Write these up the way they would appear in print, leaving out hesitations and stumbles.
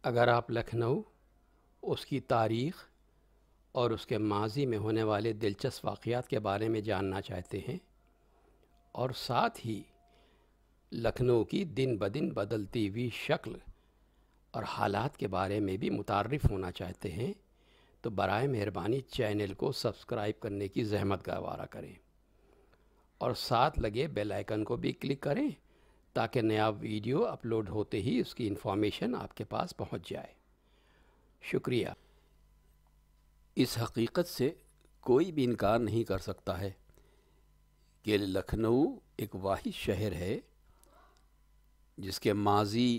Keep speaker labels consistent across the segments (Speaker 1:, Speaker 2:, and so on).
Speaker 1: اگر آپ لکھنؤ، اس کی تاریخ اور اس کے ماضی میں ہونے والے دلچسپ واقعات کے بارے میں جاننا چاہتے ہیں اور ساتھ ہی لکھنؤ کی دن بدن بدلتی ہوئی شکل اور حالات کے بارے میں بھی متعارف ہونا چاہتے ہیں تو برائے مہربانی چینل کو سبسکرائب کرنے کی زحمت گوارا کریں اور ساتھ لگے بیل آئیکن کو بھی کلک کریں تاکہ نیا ویڈیو اپلوڈ ہوتے ہی اس کی انفارمیشن آپ کے پاس پہنچ جائے۔ شکریہ۔ اس حقیقت سے کوئی بھی انکار نہیں کر سکتا ہے کہ لکھنؤ ایک واحد شہر ہے جس کے ماضی،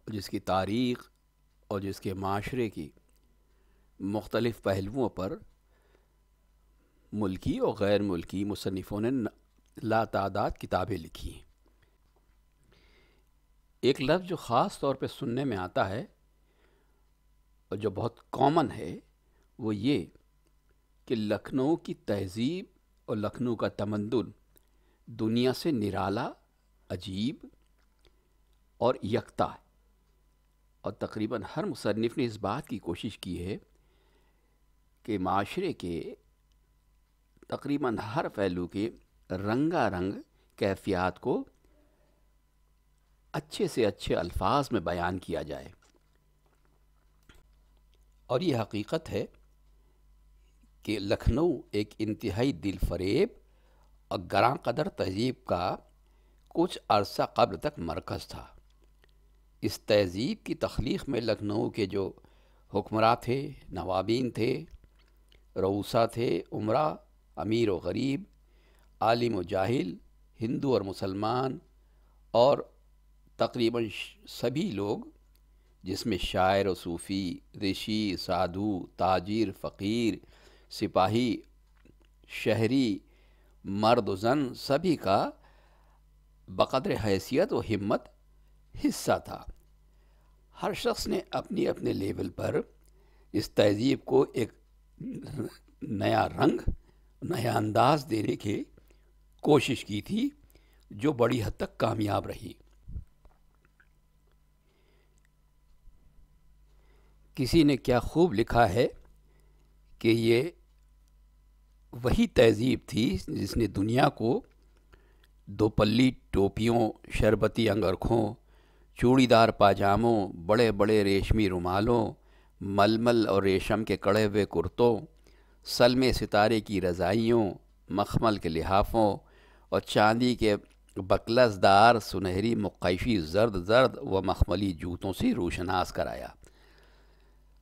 Speaker 1: جس کی تاریخ اور جس کے معاشرے کی مختلف پہلوؤں پر ملکی اور غیر ملکی مصنفوں نے لاتعداد کتابیں لکھی ہیں۔ ایک لفظ جو خاص طور پہ سننے میں آتا ہے اور جو بہت کامن ہے وہ یہ کہ لکھنؤ کی تہذیب اور لکھنؤ کا تمدن دنیا سے نرالا، عجیب اور یکتا ہے، اور تقریباً ہر مصنف نے اس بات کی کوشش کی ہے کہ معاشرے کے تقریباً ہر پہلو کے رنگا رنگ کیفیات کو اچھے سے اچھے الفاظ میں بیان کیا جائے، اور یہ حقیقت ہے کہ لکھنؤ ایک انتہائی دل فریب اور گراں قدر تہذیب کا کچھ عرصہ قبل تک مرکز تھا۔ اس تہذیب کی تخلیق میں لکھنؤ کے جو حکمراں تھے، نوابین تھے، رؤسا تھے، امراء، امیر و غریب، عالم و جاہل، ہندو اور مسلمان، اور تقریباً سبھی لوگ، جس میں شاعر و صوفی، رشی، سادھو، تاجر، فقیر، سپاہی، شہری، مرد و زن، سبھی کا بقدر حیثیت و ہمت حصہ تھا۔ ہر شخص نے اپنی اپنے لیول پر اس تہذیب کو ایک نیا رنگ، نیا انداز دینے کی کوشش کی تھی جو بڑی حد تک کامیاب رہی۔ کسی نے کیا خوب لکھا ہے کہ یہ وہی تہذیب تھی جس نے دنیا کو دو پلی ٹوپیوں، شربتی انگرکھوں، چوڑی دار پاجاموں، بڑے بڑے ریشمی رومالوں، ململ اور ریشم کے کڑے ہوئے کرتوں، سلمے ستارے کی رضائیوں، مخمل کے لحافوں اور چاندی کے بکلس دار سنہری مقیفی زرد زرد و مخملی جوتوں سے روشناس کرایا،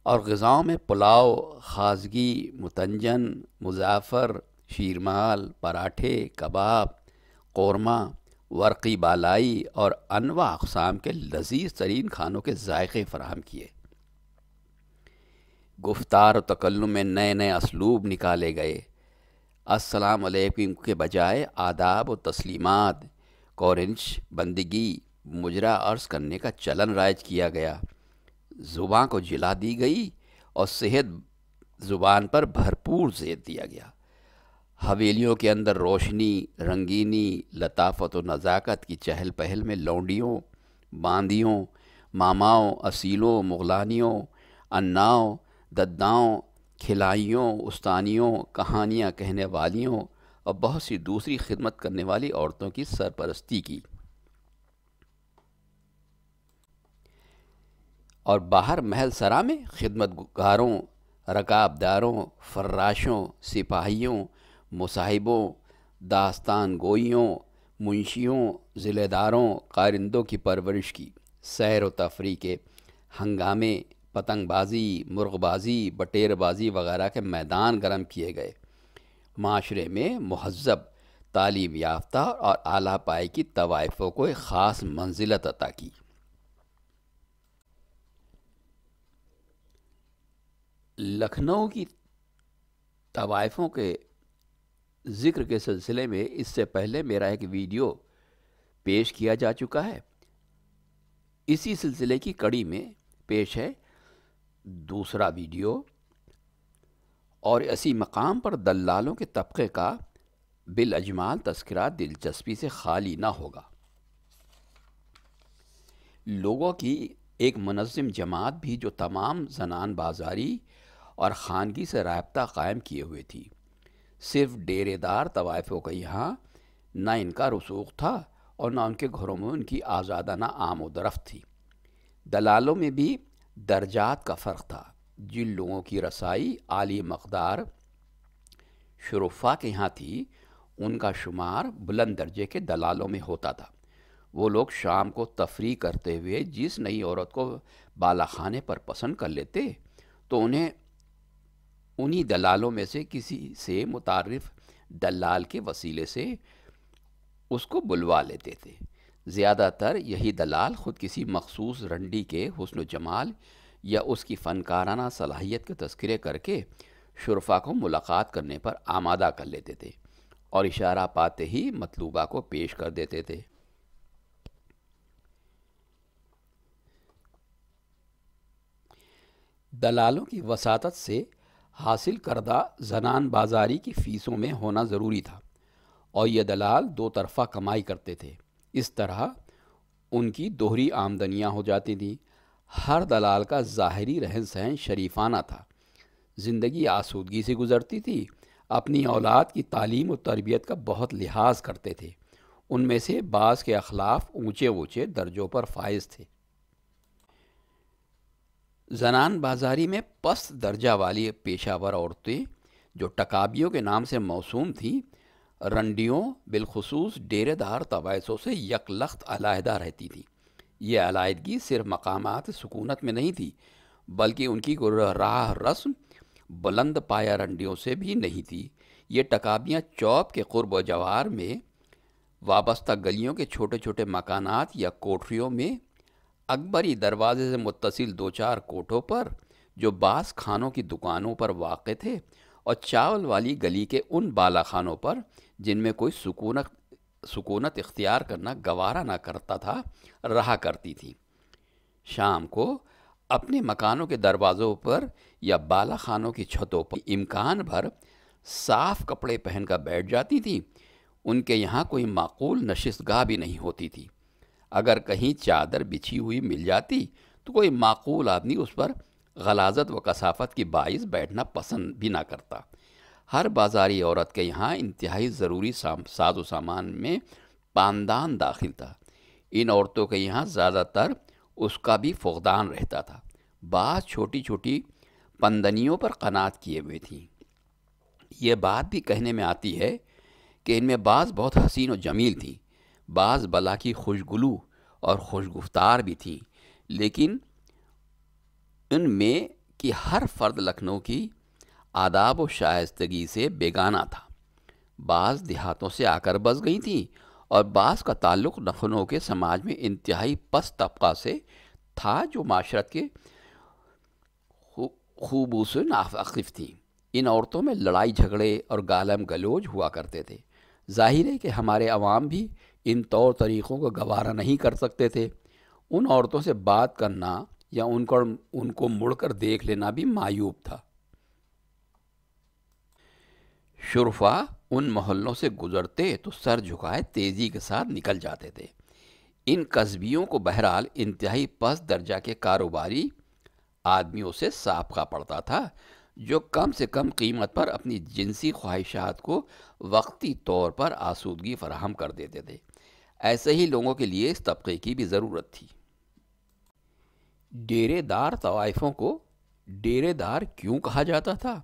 Speaker 1: اور غذاؤں میں پلاؤ، خازگی، متنجن، مزعفر، شیرمال، پراٹھے، کباب، قورمہ، ورقی بالائی اور انواع اقسام کے لذیذ ترین کھانوں کے ذائقے فراہم کیے۔ گفتار و تکلم میں نئے نئے اسلوب نکالے گئے۔ السلام علیکم کے بجائے آداب و تسلیمات، کورنچ، بندگی، مجرا عرض کرنے کا چلن رائج کیا گیا۔ زبان کو جلا دی گئی اور صحت زبان پر بھرپور زور دیا گیا۔ حویلیوں کے اندر روشنی، رنگینی، لطافت و نزاکت کی چہل پہل میں لونڈیوں، باندیوں، ماماؤں، اصیلوں، مغلانیوں، اناؤں، دداؤں، کھلائیوں، استانیوں، کہانیاں کہنے والیوں اور بہت سی دوسری خدمت کرنے والی عورتوں کی سرپرستی کی، اور باہر محل سرا میں خدمت گاروں، رکابداروں، فراشوں، سپاہیوں، مصاحبوں، داستان گوئیوں، منشیوں، ذمہ داروں، قائرندوں کی پرورش کی۔ سیر و تفریح کے ہنگامے، پتنگ بازی، مرغ بازی، بٹیر بازی وغیرہ کے میدان گرم کیے گئے۔ معاشرے میں مہذب، تعلیم یافتہ اور اعلیٰ پائے کی طوائفوں کو ایک خاص منزلت عطا کی۔ لکھنؤ کی طوائفوں کے ذکر کے سلسلے میں اس سے پہلے میرا ایک ویڈیو پیش کیا جا چکا ہے۔ اسی سلسلے کی کڑی میں پیش ہے دوسرا ویڈیو، اور اسی مقام پر دلالوں کے طبقے کا بالاجمال تذکرہ دلچسپی سے خالی نہ ہوگا۔ لوگوں کی ایک منظم جماعت بھی جو تمام زنان بازاری اور خانگی سے رابطہ قائم کیے ہوئے تھی۔ صرف ڈیرے دار طوائفوں کا یہاں نہ ان کا رسوخ تھا اور نہ ان کے گھروں میں ان کی آزادانہ آمد و رفت تھی۔ دلالوں میں بھی درجات کا فرق تھا۔ جن لوگوں کی رسائی عالی مقدار شرفا کے یہاں تھی، ان کا شمار بلند درجے کے دلالوں میں ہوتا تھا۔ وہ لوگ شام کو تفریح کرتے ہوئے جس نئی عورت کو بالا خانے پر پسند کر لیتے تو انہی دلالوں میں سے کسی سے متعارف دلال کے وسیلے سے اس کو بلوا لیتے تھے۔ زیادہ تر یہی دلال خود کسی مخصوص رنڈی کے حسن و جمال یا اس کی فنکارانہ صلاحیت کے تذکرے کر کے شرفا کو ملاقات کرنے پر آمادہ کر لیتے تھے اور اشارہ پاتے ہی مطلوبہ کو پیش کر دیتے تھے۔ دلالوں کی وساطت سے حاصل کردہ زنان بازاری کی فیسوں میں ہونا ضروری تھا اور یہ دلال دو طرفہ کمائی کرتے تھے۔ اس طرح ان کی دوہری آمدنیاں ہو جاتی تھیں۔ ہر دلال کا ظاہری رہن سہن شریفانہ تھا، زندگی آسودگی سے گزرتی تھی، اپنی اولاد کی تعلیم و تربیت کا بہت لحاظ کرتے تھے۔ ان میں سے بعض کے اخلاق اونچے درجوں پر فائز تھے۔ زنان بازاری میں پست درجہ والی پیشہ ور عورتیں جو ٹکابیوں کے نام سے موسوم تھیں، رنڈیوں بالخصوص ڈیرے دار طوائفوں سے یک لخت علیحدہ رہتی تھیں۔ یہ علیحدگی صرف مقامات سکونت میں نہیں تھی، بلکہ ان کی راہ رسم بلند پایہ رنڈیوں سے بھی نہیں تھی۔ یہ ٹکابیاں چوپ کے قرب و جوار میں وابستہ گلیوں کے چھوٹے چھوٹے مکانات یا کوٹریوں میں، اکبری دروازے سے متصل دو چار کوٹھوں پر جو بعض کھانوں کی دکانوں پر واقع تھے، اور چاول والی گلی کے ان بالا خانوں پر جن میں کوئی سکونت اختیار کرنا گوارا نہ کرتا تھا، رہا کرتی تھی۔ شام کو اپنے مکانوں کے دروازوں پر یا بالا خانوں کی چھتوں پر امکان بھر صاف کپڑے پہن کر بیٹھ جاتی تھی۔ ان کے یہاں کوئی معقول نشست گاہ بھی نہیں ہوتی تھی۔ اگر کہیں چادر بچھی ہوئی مل جاتی تو کوئی معقول آدمی اس پر غلاظت و کثافت کی باعث بیٹھنا پسند بھی نہ کرتا۔ ہر بازاری عورت کے یہاں انتہائی ضروری ساز و سامان میں پاندان داخل تھا۔ ان عورتوں کے یہاں زیادہ تر اس کا بھی فقدان رہتا تھا۔ بعض چھوٹی چھوٹی پندنیوں پر قناعت کیے ہوئے تھیں۔ یہ بات بھی کہنے میں آتی ہے کہ ان میں بعض بہت حسین و جمیل تھیں، بعض بلا کی خوشگلو اور خوش گفتار بھی تھیں، لیکن ان میں کی ہر فرد لکھنؤ کی آداب و شائستگی سے بیگانہ تھا۔ بعض دیہاتوں سے آ کر بس گئی تھیں اور بعض کا تعلق لکھنؤ کے سماج میں انتہائی پست طبقہ سے تھا جو معاشرت کے خوبوں سے ناواقف تھیں۔ ان عورتوں میں لڑائی جھگڑے اور گالم گلوج ہوا کرتے تھے۔ ظاہر ہے کہ ہمارے عوام بھی ان طور طریقوں کو گوارا نہیں کر سکتے تھے۔ ان عورتوں سے بات کرنا یا ان کو مڑ کر دیکھ لینا بھی معیوب تھا۔ شرفا ان محلوں سے گزرتے تو سر جھکائے تیزی کے ساتھ نکل جاتے تھے۔ ان قصبیوں کو بہرحال انتہائی پست درجہ کے کاروباری آدمیوں سے سابقہ پڑتا تھا، جو کم سے کم قیمت پر اپنی جنسی خواہشات کو وقتی طور پر آسودگی فراہم کر دیتے تھے۔ ایسے ہی لوگوں کے لیے اس طبقے کی بھی ضرورت تھی۔ ڈیرے دار طوائفوں کو ڈیرے دار کیوں کہا جاتا تھا؟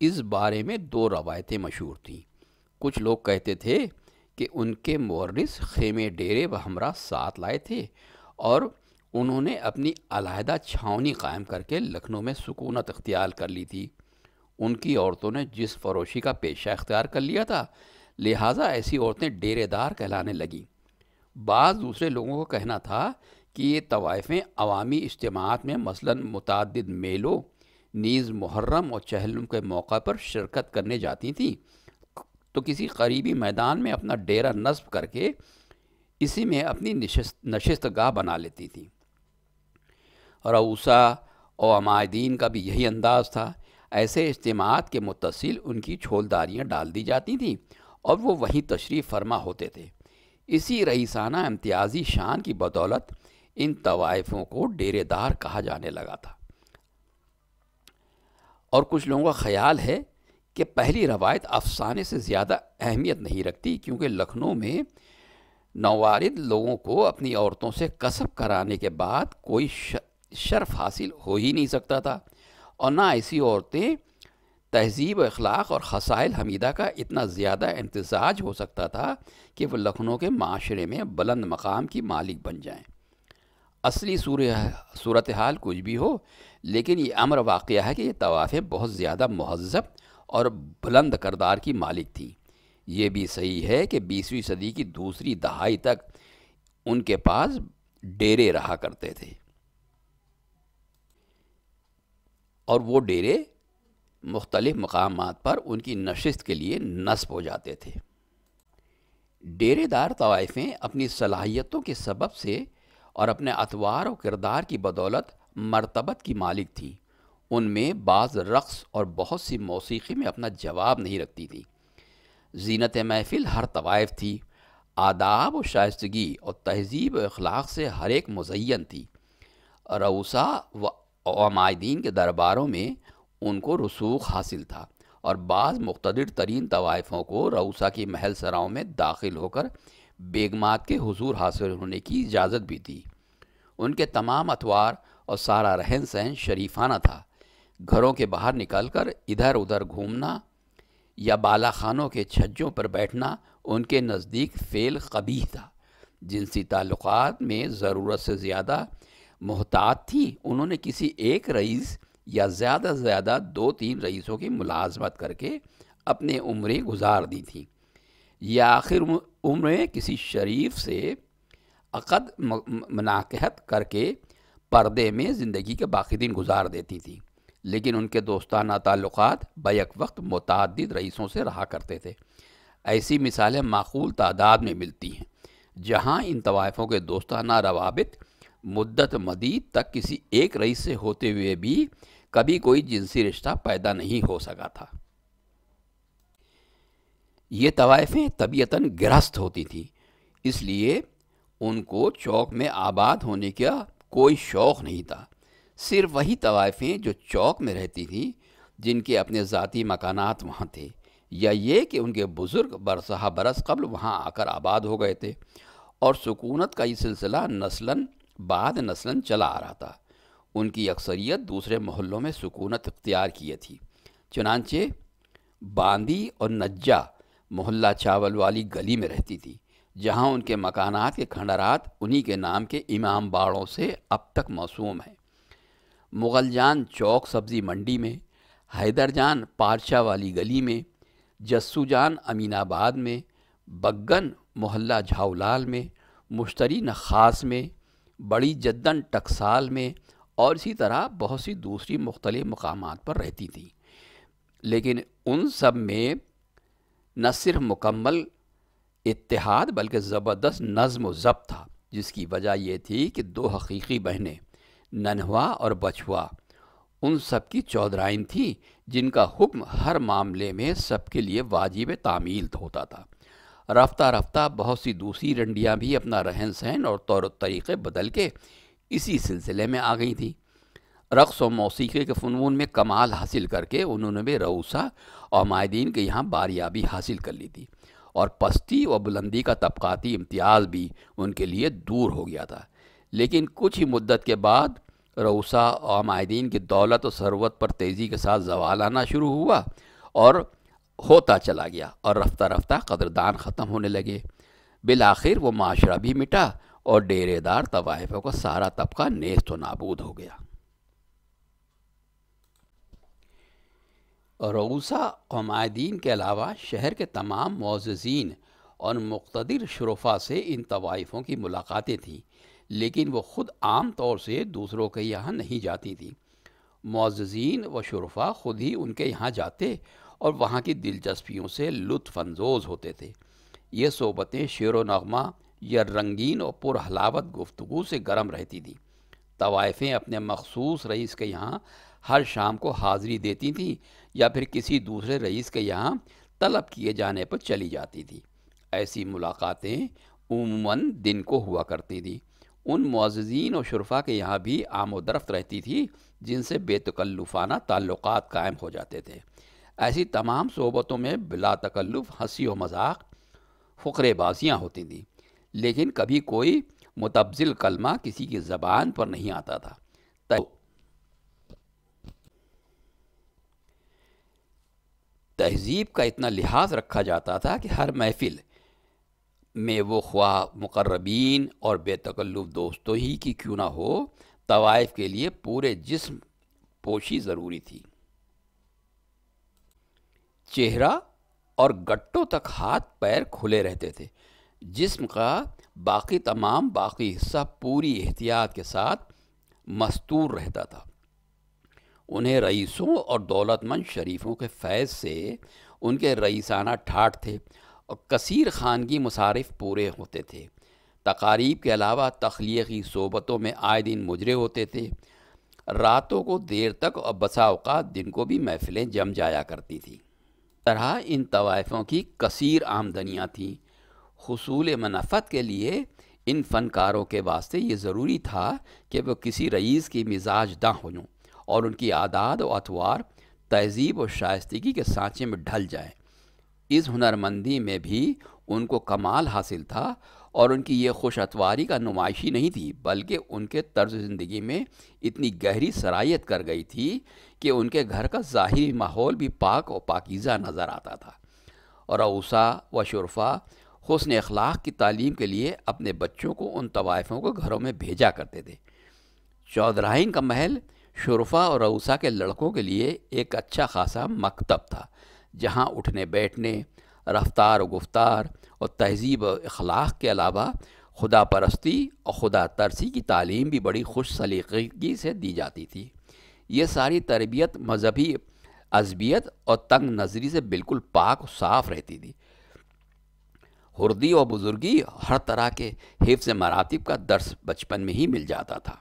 Speaker 1: اس بارے میں دو روایتیں مشہور تھیں۔ کچھ لوگ کہتے تھے کہ ان کے مورث خیمے ڈیرے ہمراہ ساتھ لائے تھے اور انہوں نے اپنی علیحدہ چھاونی قائم کر کے لکھنؤ میں سکونت اختیار کر لی تھی۔ ان کی عورتوں نے جس فروشی کا پیشہ اختیار کر لیا تھا، لہٰذا ایسی عورتیں ڈیرے دار کہلانے لگیں۔ بعض دوسرے لوگوں کو کہنا تھا کہ یہ طوائفیں عوامی اجتماعات میں مثلاً متعدد میلوں نیز محرم اور چہلم کے موقع پر شرکت کرنے جاتی تھیں تو کسی قریبی میدان میں اپنا ڈیرہ نصب کر کے اسی میں اپنی نشست گاہ بنا لیتی تھیں۔ رؤسا اور عمائدین کا بھی یہی انداز تھا۔ ایسے اجتماعات کے متصل ان کی چھولداریاں ڈال دی جاتی تھیں اور وہ وہیں تشریف فرما ہوتے تھے۔ اسی رئیسانہ امتیازی شان کی بدولت ان طوائفوں کو ڈیرے دار کہا جانے لگا تھا۔ اور کچھ لوگوں کا خیال ہے کہ پہلی روایت افسانے سے زیادہ اہمیت نہیں رکھتی، کیونکہ لکھنؤ میں نوارد لوگوں کو اپنی عورتوں سے کسب کرانے کے بعد کوئی شرف حاصل ہو ہی نہیں سکتا تھا، اور نہ ایسی عورتیں تہذیب و اخلاق اور خصائل حمیدہ کا اتنا زیادہ امتزاج ہو سکتا تھا کہ وہ لکھنؤ کے معاشرے میں بلند مقام کی مالک بن جائیں۔ اصلی صورتحال کچھ بھی ہو، لیکن یہ امر واقعہ ہے کہ یہ طوائفیں بہت زیادہ مہذب اور بلند کردار کی مالک تھیں۔ یہ بھی صحیح ہے کہ 20ویں صدی کی دوسری دہائی تک ان کے پاس ڈیرے رہا کرتے تھے، اور وہ ڈیرے مختلف مقامات پر ان کی نشست کے لیے نصب ہو جاتے تھے۔ ڈیرے دار طوائفیں اپنی صلاحیتوں کے سبب سے اور اپنے اطوار و کردار کی بدولت مرتبت کی مالک تھیں۔ ان میں بعض رقص اور بہت سی موسیقی میں اپنا جواب نہیں رکھتی تھی۔ زینت محفل ہر طوائف تھی، آداب و شائستگی اور تہذیب و اخلاق سے ہر ایک مزین تھی۔ رؤسا و عمائدین کے درباروں میں ان کو رسوخ حاصل تھا، اور بعض مقتدر ترین طوائفوں کو رؤسا کی محل سراؤں میں داخل ہو کر بیگمات کے حضور حاصل ہونے کی اجازت بھی تھی۔ ان کے تمام اطوار اور سارا رہن سہن شریفانہ تھا۔ گھروں کے باہر نکل کر ادھر ادھر گھومنا یا بالا خانوں کے چھجوں پر بیٹھنا ان کے نزدیک فعل قبیح تھا۔ جنسی تعلقات میں ضرورت سے زیادہ محتاط تھی، انہوں نے کسی ایک رئیس یا زیادہ سے زیادہ 2-3 رئیسوں کی ملازمت کر کے اپنے عمریں گزار دی تھیں، یا آخر عمریں کسی شریف سے عقد مناکحت کر کے پردے میں زندگی کے باقی دن گزار دیتی تھیں۔ لیکن ان کے دوستانہ تعلقات بیک وقت متعدد رئیسوں سے رہا کرتے تھے۔ ایسی مثالیں معقول تعداد میں ملتی ہیں جہاں ان طوائفوں کے دوستانہ روابط مدت مدید تک کسی ایک رئیس سے ہوتے ہوئے بھی کبھی کوئی جنسی رشتہ پیدا نہیں ہو سکا تھا۔ یہ طوائفیں طبیعتاً گرہست ہوتی تھیں، اس لیے ان کو چوک میں آباد ہونے کا کوئی شوق نہیں تھا۔ صرف وہی طوائفیں جو چوک میں رہتی تھیں، جن کے اپنے ذاتی مکانات وہاں تھے، یا یہ کہ ان کے بزرگ برسہ برس قبل وہاں آ کر آباد ہو گئے تھے، اور سکونت کا یہ سلسلہ نسلاً بعد نسلاً چلا آ رہا تھا۔ ان کی اکثریت دوسرے محلوں میں سکونت اختیار کیے تھی، چنانچہ باندی اور نجہ محلہ چاول والی گلی میں رہتی تھی، جہاں ان کے مکانات کے کھنڈرات انہی کے نام کے امام باڑوں سے اب تک موسوم ہیں۔ مغل جان چوک سبزی منڈی میں، حیدر جان پارچہ والی گلی میں، جسو جان امین آباد میں، بگن محلہ جھاولال میں، مشتری نخاس میں، بڑی جدن ٹکسال میں، اور اسی طرح بہت سی دوسری مختلف مقامات پر رہتی تھی۔ لیکن ان سب میں نہ صرف مکمل اتحاد بلکہ زبردست نظم و ضبط تھا، جس کی وجہ یہ تھی کہ 2 حقیقی بہنیں ننہوا اور بچھوا ان سب کی چودرائن تھی، جن کا حکم ہر معاملے میں سب کے لیے واجب تعمیل ہوتا تھا۔ رفتہ رفتہ بہت سی دوسری رنڈیاں بھی اپنا رہن سہن اور طور و طریقے بدل کے اسی سلسلے میں آ گئی تھیں۔ رقص و موسیقی کے فنون میں کمال حاصل کر کے انہوں نے بھی رؤسا اور عمائدین کے یہاں باریابی حاصل کر لی تھی، اور پستی و بلندی کا طبقاتی امتیاز بھی ان کے لیے دور ہو گیا تھا۔ لیکن کچھ ہی مدت کے بعد رؤسا اور عمائدین کی دولت و ثروت پر تیزی کے ساتھ زوال آنا شروع ہوا اور ہوتا چلا گیا، اور رفتہ رفتہ قدردان ختم ہونے لگے۔ بالآخر وہ معاشرہ بھی مٹا اور ڈیرے دار طوائفوں کا سارا طبقہ نیست و نابود ہو گیا۔ رؤسا عمائدین کے علاوہ شہر کے تمام معززین اور مقتدر شرفاء سے ان طوائفوں کی ملاقاتیں تھیں، لیکن وہ خود عام طور سے دوسروں کے یہاں نہیں جاتی تھیں۔ معززین و شرفاء خود ہی ان کے یہاں جاتے اور وہاں کی دلچسپیوں سے لطف اندوز ہوتے تھے۔ یہ صحبتیں شعر و نغمہ یا رنگین اور پرحلاوت گفتگو سے گرم رہتی تھیں۔ طوائفیں اپنے مخصوص رئیس کے یہاں ہر شام کو حاضری دیتی تھیں، یا پھر کسی دوسرے رئیس کے یہاں طلب کیے جانے پر چلی جاتی تھیں۔ ایسی ملاقاتیں عموماً دن کو ہوا کرتی تھیں۔ ان معززین و شرفا کے یہاں بھی آم و درخت رہتی تھی جن سے بے تکلفانہ تعلقات قائم ہو جاتے تھے۔ ایسی تمام صحبتوں میں بلا تکلف ہنسی و مذاق، فقرے بازیاں ہوتی تھیں، لیکن کبھی کوئی متبذل کلمہ کسی کی زبان پر نہیں آتا تھا۔ تہذیب کا اتنا لحاظ رکھا جاتا تھا کہ ہر محفل میں وہ خواہ مقربین اور بے تکلف دوستوں ہی کی کیوں نہ ہو، طوائف کے لیے پورے جسم پوشی ضروری تھی۔ چہرہ اور گٹوں تک ہاتھ پیر کھلے رہتے تھے۔ جسم کا باقی حصہ پوری احتیاط کے ساتھ مستور رہتا تھا۔ انہیں رئیسوں اور دولت مند شریفوں کے فیض سے ان کے رئیسانہ ٹھاٹ تھے اور کثیر خانگی مصارف پورے ہوتے تھے۔ تقاریب کے علاوہ تخلیقی صحبتوں میں آئے دن مجرے ہوتے تھے۔ راتوں کو دیر تک اور بسا اوقات دن کو بھی محفلیں جم جایا کرتی تھیں۔ طرح ان طوائفوں کی کثیر آمدنیاں تھیں۔ حصول منفعت کے لیے ان فنکاروں کے واسطے یہ ضروری تھا کہ وہ کسی رئیس کی مزاج داں ہو جوں اور ان کی عادات و اطوار تہذیب و شائستگی کے سانچے میں ڈھل جائیں۔ اس ہنرمندی میں بھی ان کو کمال حاصل تھا، اور ان کی یہ خوش اتواری کا نمائشی نہیں تھی، بلکہ ان کے طرز زندگی میں اتنی گہری سرایت کر گئی تھی کہ ان کے گھر کا ظاہری ماحول بھی پاک و پاکیزہ نظر آتا تھا، اور اوسا و شرفا حسن اخلاق کی تعلیم کے لیے اپنے بچوں کو ان طوائفوں کو گھروں میں بھیجا کرتے تھے۔ چودھرائن کا محل شرفا اور اوسا کے لڑکوں کے لیے ایک اچھا خاصا مکتب تھا، جہاں اٹھنے بیٹھنے، رفتار و گفتار اور تہذیب و اخلاق کے علاوہ خدا پرستی اور خدا ترسی کی تعلیم بھی بڑی خوش سلیقگی سے دی جاتی تھی۔ یہ ساری تربیت مذہبی عصبیت اور تنگ نظری سے بالکل پاک و صاف رہتی تھی۔ ہردی و بزرگی، ہر طرح کے حفظ مراتب کا درس بچپن میں ہی مل جاتا تھا۔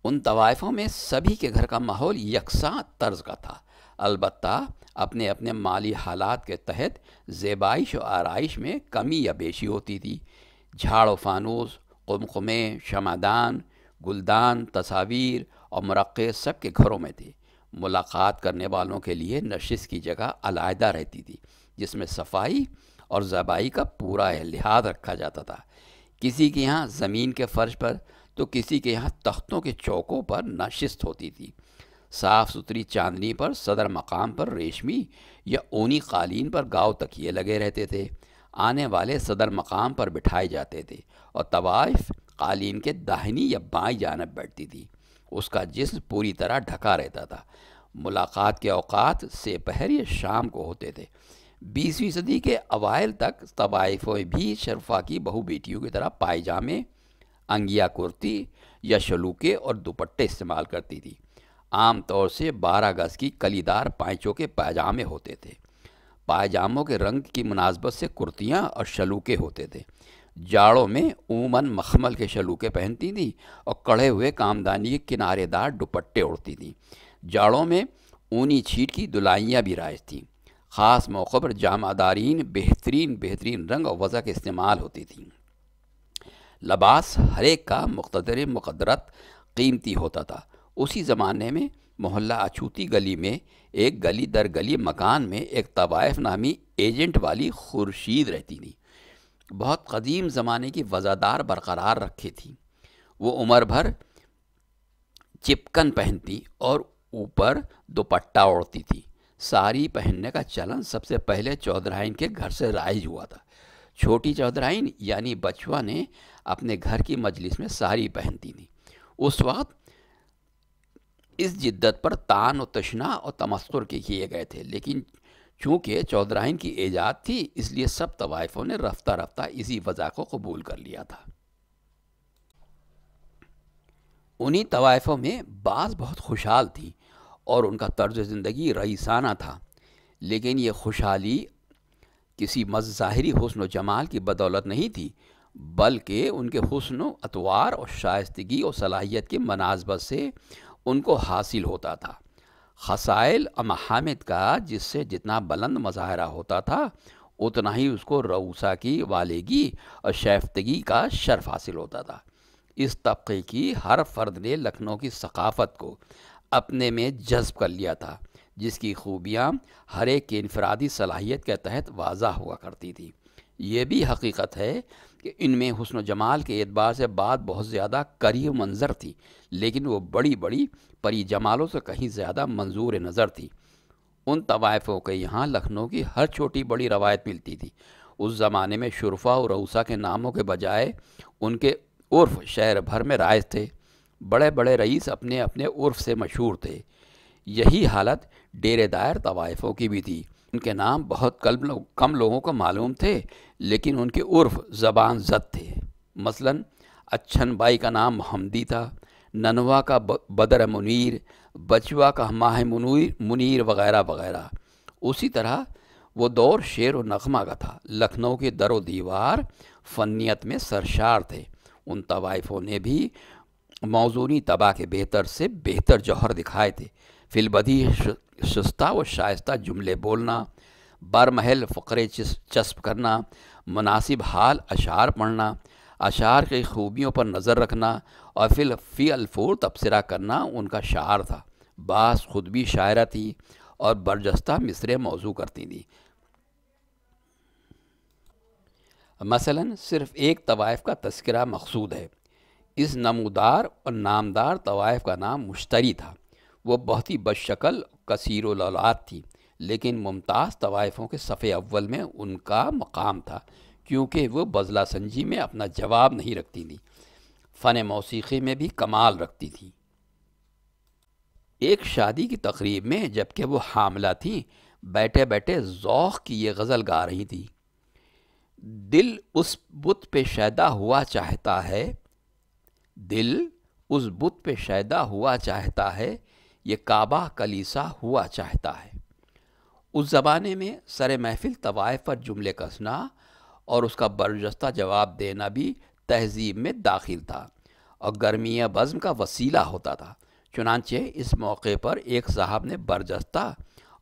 Speaker 1: ان طوائفوں میں سبھی کے گھر کا ماحول یکساں طرز کا تھا، البتہ اپنے اپنے مالی حالات کے تحت زیبائش و آرائش میں کمی یا بیشی ہوتی تھی۔ جھاڑ و فانوس، قمقمے، شمعدان، گلدان، تصاویر اور مرقع سب کے گھروں میں تھے۔ ملاقات کرنے والوں کے لیے نشست کی جگہ علیحدہ رہتی تھی، جس میں صفائی اور زیبائی کا پورا لحاظ رکھا جاتا تھا۔ کسی کے یہاں زمین کے فرش پر تو کسی کے یہاں تختوں کے چوکوں پر نشست ہوتی تھی۔ صاف ستھری چاندنی پر صدر مقام پر ریشمی یا اونی قالین پر گاؤ تکیے لگے رہتے تھے۔ آنے والے صدر مقام پر بٹھائے جاتے تھے اور طوائف قالین کے داہنی یا بائیں جانب بیٹھتی تھی۔ اس کا جسم پوری طرح ڈھکا رہتا تھا۔ ملاقات کے اوقات سے پہر یا شام کو ہوتے تھے۔ 20ویں صدی کے اوائل تک طوائفوں بھی شرفا کی بہو بیٹیوں کی طرح پائجامے، انگیا کرتی یا شلوکے اور دوپٹے استعمال کرتی تھی۔ عام طور سے 12 گز کی کلیدار پائچوں کے پائجامے ہوتے تھے۔ پائجاموں کے رنگ کی مناسبت سے کرتیاں اور شلوکے ہوتے تھے۔ جاڑوں میں عموماً مخمل کے شلوکے پہنتی تھیں اور کڑھے ہوئے کامدانی کے کنارے دار دوپٹے اوڑھتی تھیں۔ جاڑوں میں اونی چھیٹ کی دلائیاں بھی رائج تھیں۔ خاص موقع پر جامہ دارین بہترین رنگ اور وضع کے استعمال ہوتی تھیں۔ لباس ہر ایک کا مقتدر مقدرت قیمتی ہوتا تھا۔ اسی زمانے میں محلہ اچھوتی گلی میں ایک گلی در گلی مکان میں ایک طوائف نامی ایجنٹ والی خورشید رہتی تھی۔ بہت قدیم زمانے کی وزادار برقرار رکھی تھی۔ وہ عمر بھر چپکن پہنتی اور اوپر دوپٹہ اوڑھتی تھی۔ ساری پہننے کا چلن سب سے پہلے چودھرائن کے گھر سے رائج ہوا تھا۔ چھوٹی چودھرائن یعنی بچوا نے اپنے گھر کی مجلس میں ساری پہنتی تھی۔ اس وقت اس جدت پر تان و تشنا اور تمسخر کیے گئے تھے، لیکن چونکہ چودھرائن کی ایجاد تھی اس لیے سب طوائفوں نے رفتہ رفتہ اسی وضع کو قبول کر لیا تھا۔ انہی طوائفوں میں بعض بہت خوشحال تھیں اور ان کا طرز زندگی رئیسانہ تھا، لیکن یہ خوشحالی کسی ظاہری حسن و جمال کی بدولت نہیں تھی، بلکہ ان کے حسن و اطوار اور شائستگی اور صلاحیت کی مناسبت سے ان کو حاصل ہوتا تھا۔ خصائل اور محامد کا جس سے جتنا بلند مظاہرہ ہوتا تھا، اتنا ہی اس کو رؤسا کی والگی اور شائستگی کا شرف حاصل ہوتا تھا۔ اس طبقے کی ہر فرد نے لکھنؤ کی ثقافت کو اپنے میں جذب کر لیا تھا، جس کی خوبیاں ہر ایک کی انفرادی صلاحیت کے تحت واضح ہوا کرتی تھی۔ یہ بھی حقیقت ہے کہ ان میں حسن و جمال کے اعتبار سے بات بہت زیادہ قریب منظر تھی، لیکن وہ بڑی بڑی پری جمالوں سے کہیں زیادہ منظور نظر تھی۔ ان طوائفوں کے یہاں لکھنؤ کی ہر چھوٹی بڑی روایت ملتی تھی۔ اس زمانے میں شرفا اور رؤسا کے ناموں کے بجائے ان کے عرف شہر بھر میں رائج تھے۔ بڑے بڑے رئیس اپنے اپنے عرف سے مشہور تھے۔ یہی حالت ڈیرے دار طوائفوں کی بھی تھی۔ ان کے نام بہت کم لوگوں کو معلوم تھے، لیکن ان کے عرف زبان زد تھے۔ مثلاً اچھن بائی کا نام محمدی تھا، ننوا کا بدر منیر، بچوا کا ماہ منیر وغیرہ وغیرہ۔ اسی طرح وہ دور شعر و نغمہ کا تھا۔ لکھنؤ کے در و دیوار فنیت میں سرشار تھے۔ ان طوائفوں نے بھی موزونی طبع کے بہتر سے بہتر جوہر دکھائے تھے۔ فی البدیہہ شستہ و شائستہ جملے بولنا، برمحل فقرے چسپ کرنا، مناسب حال اشعار پڑھنا، اشعار کی خوبیوں پر نظر رکھنا اور فی الفور تبصرہ کرنا ان کا شعار تھا۔ بعض خود بھی شاعرہ تھی اور برجستہ مصرعے موضوع کرتی تھی۔ مثلاً صرف ایک طوائف کا تذکرہ مقصود ہے۔ اس نمودار اور نامدار طوائف کا نام مشتری تھا۔ وہ بہت ہی بدشکل کثیر الاولاد تھی، لیکن ممتاز طوائفوں کے صف اول میں ان کا مقام تھا، کیونکہ وہ بزلہ سنجی میں اپنا جواب نہیں رکھتی تھیں، فن موسیقی میں بھی کمال رکھتی تھیں۔ ایک شادی کی تقریب میں جبکہ وہ حاملہ تھیں، بیٹھے بیٹھے ذوق کی یہ غزل گا رہی تھی: دل اس بت پہ شیدا ہوا چاہتا ہے، دل اس بت پہ شیدا ہوا چاہتا ہے، یہ کعبہ کلیسا ہوا چاہتا ہے۔ اس زمانے میں سر محفل طوائف پر جملے کسنا اور اس کا برجستہ جواب دینا بھی تہذیب میں داخل تھا اور گرمی بزم کا وسیلہ ہوتا تھا۔ چنانچہ اس موقع پر ایک صاحب نے برجستہ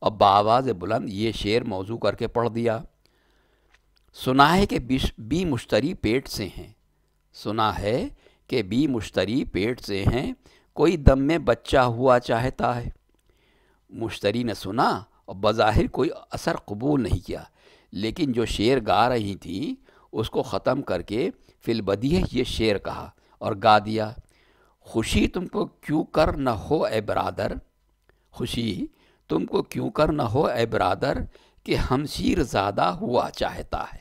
Speaker 1: اور بآواز بلند یہ شعر موضوع کر کے پڑھ دیا: سنا ہے کہ بی مشتری پیٹ سے ہیں، سنا ہے کہ بی مشتری پیٹ سے ہیں، کوئی دم میں بچہ ہوا چاہتا ہے۔ مشتری نے سنا اور بظاہر کوئی اثر قبول نہیں کیا، لیکن جو شعر گا رہی تھی اس کو ختم کر کے فی البدیہہ یہ شعر کہا اور گا دیا: خوشی تم کو کیوں کر نہ ہو اے برادر، خوشی تم کو کیوں کر نہ ہو اے برادر، کہ ہمشیر زادہ ہوا چاہتا ہے۔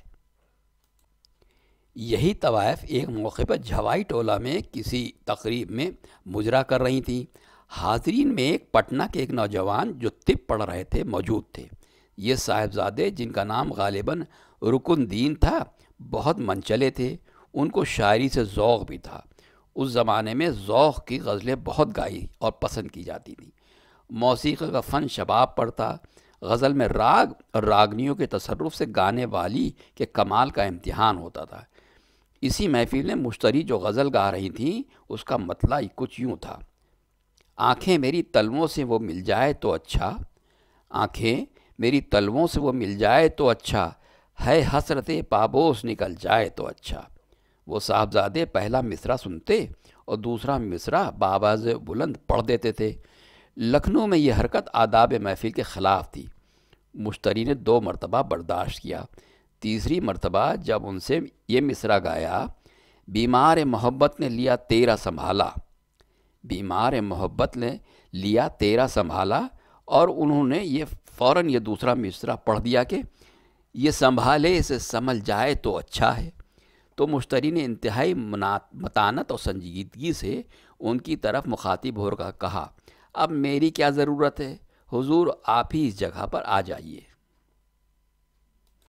Speaker 1: یہی طوائف ایک موقع پر جھوائی ٹولہ میں کسی تقریب میں مجرا کر رہی تھیں۔ حاضرین میں ایک پٹنہ کے ایک نوجوان جو طب پڑھ رہے تھے موجود تھے۔ یہ صاحبزادے، جن کا نام غالباً رکن دین تھا، بہت منچلے تھے۔ ان کو شاعری سے ذوق بھی تھا۔ اس زمانے میں ذوق کی غزلیں بہت گائی اور پسند کی جاتی تھیں۔ موسیقی کا فن شباب پر تھا۔ غزل میں راگ اور راگنیوں کے تصرف سے گانے والی کے کمال کا امتحان ہوتا تھا۔ اسی محفل میں مشتری جو غزل گا رہی تھیں، اس کا مطلع کچھ یوں تھا: آنکھیں میری تلووں سے وہ مل جائے تو اچھا، آنکھیں میری تلووں سے وہ مل جائے تو اچھا ہے، حسرت پابوس نکل جائے تو اچھا۔ وہ صاحبزادے پہلا مصرع سنتے اور دوسرا مصرع بآواز بلند پڑھ دیتے تھے۔ لکھنؤ میں یہ حرکت آداب محفل کے خلاف تھی۔ مشتری نے 2 مرتبہ برداشت کیا۔ تیسری مرتبہ جب ان سے یہ مصرع گایا: بیمار محبت نے لیا تیرا سنبھالا، بیمار محبت نے لیا تیرا سنبھالا، اور انہوں نے یہ فوراً یہ دوسرا مصرع پڑھ دیا کہ یہ سنبھالے اسے سنبھل جائے تو اچھا ہے، تو مشتری نے انتہائی متانت اور سنجیدگی سے ان کی طرف مخاطب ہو کر کہا: اب میری کیا ضرورت ہے، حضور آپ ہی اس جگہ پر آ جائیے۔